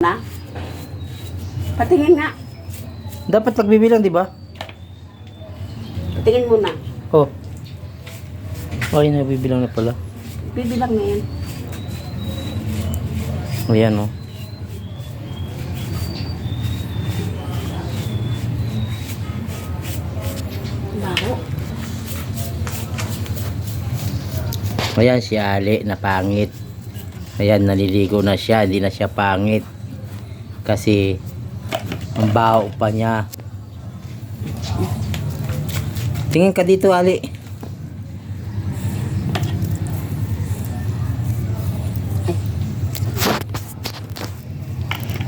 Na? Patingin nga. Dapat pagbibilang, di ba? Patingin muna. Oh. Ay, nabibilang na pala. Bibilang na yan. Ayan, oh. Bago. Ayan si Ali na pangit. Ayan, naliligo na siya. Hindi na siya pangit. Kasi ang baho pa niya. Tingin ka dito, Ali.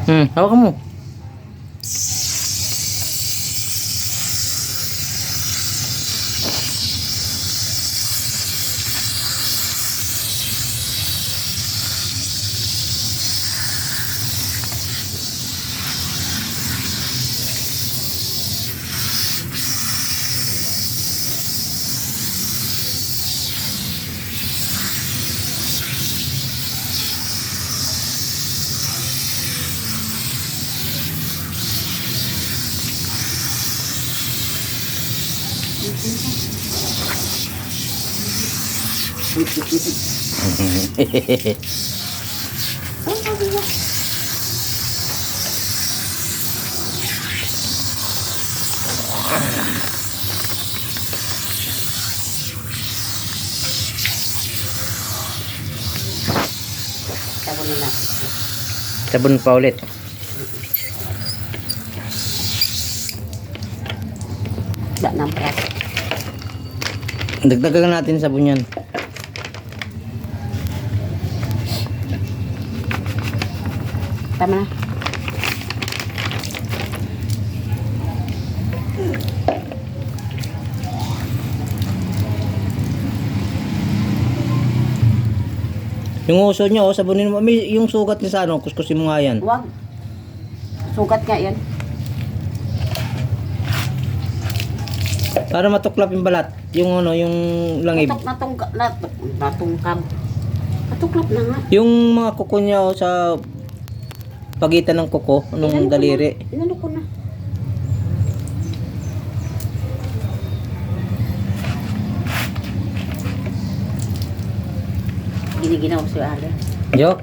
Hawakan mo. Sabunin natin. Sabon pa ulit. Da ng praso. Dagdagan natin sabon yan. Tama na. Yung uso niya, oh, sabunin mo. May, yung sugat niya sa ano, kuskusin mo nga yan. Huwag. Sugat nga yan. Para matuklap yung balat. Yung ano, yung langib. Natungkam. Natuklap na nga. Yung mga kuko niya, oh, sa pagitan ng kuko, nung daliri. Inano ko na. Giniginaw si Ale. Yok.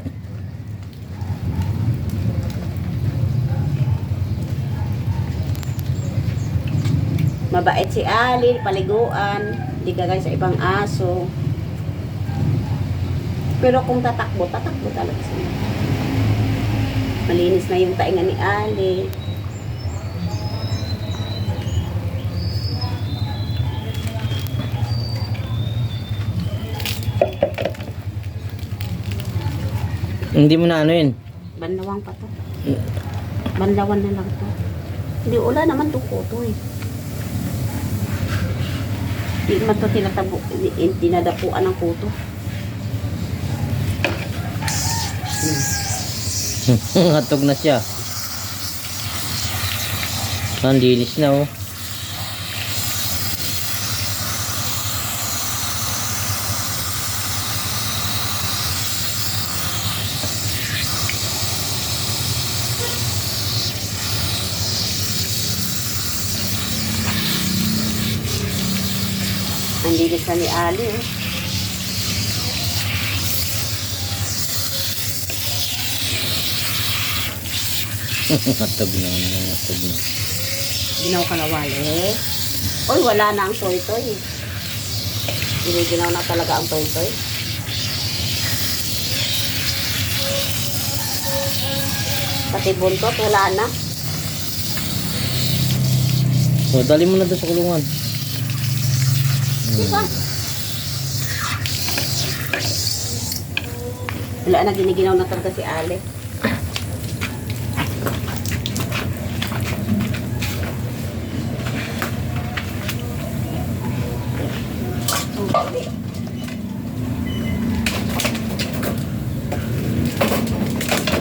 Mabait si Ali, paliguan. Hindi kagaya sa ibang aso. Pero kung tatakbo talaga siya. Malinis na yung tainga ni Ali. Hindi mo na ano yun. Banlawang pa to. Banlawan na lang to. Hindi, wala naman to kuto eh. Hindi naman to tinadapuan ng kuto. Hatog na siya. Ang linis na, oh. Ang linis na ni Ali eh. Hatog na, hatog na. Ginaw ka na wali. Uy, wala na ang toy-toy. Giniginaw na talaga ang toy-toy. Pati buntot, wala na. So, dali mo na doon sa kulungan. Diba? Wala na, giniginaw na talaga si Ale.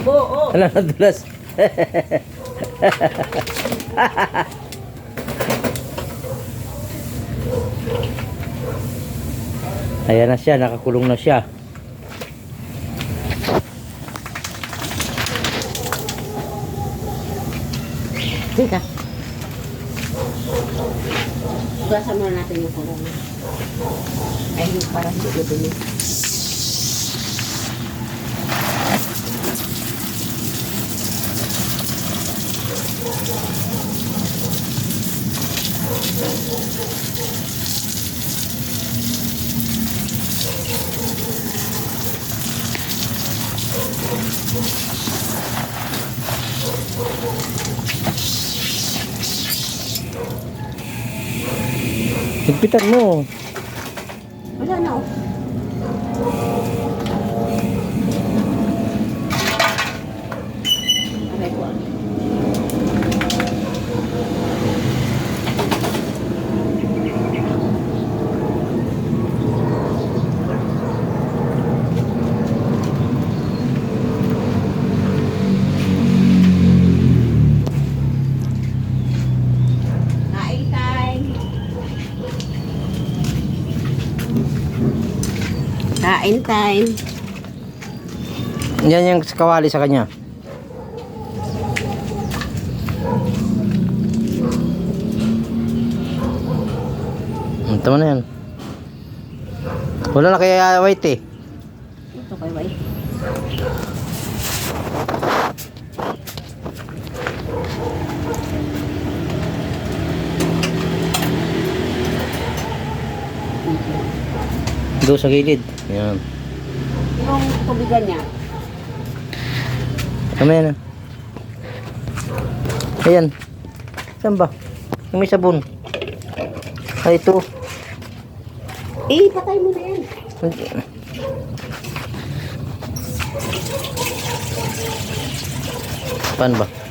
Oo. Wala na dulas. Ayan na siya, nakakulong na siya. Teka. Ugasan muna natin yung kulong. Ay, parang hindi dumi. Higpitan mo. Wala na, oh. Okay po. Kain time. Kain time. Yan yung kawali sa kanya. Tama na yan. Wala na kaya white eh. Ito kay White. Doon sa gilid. Yan. Yung tubigan niya. Tama yan ah. Ayan. Saan ba? Yung may sabon. Ay, ito. Eh, patay mo na yan. Paano ba?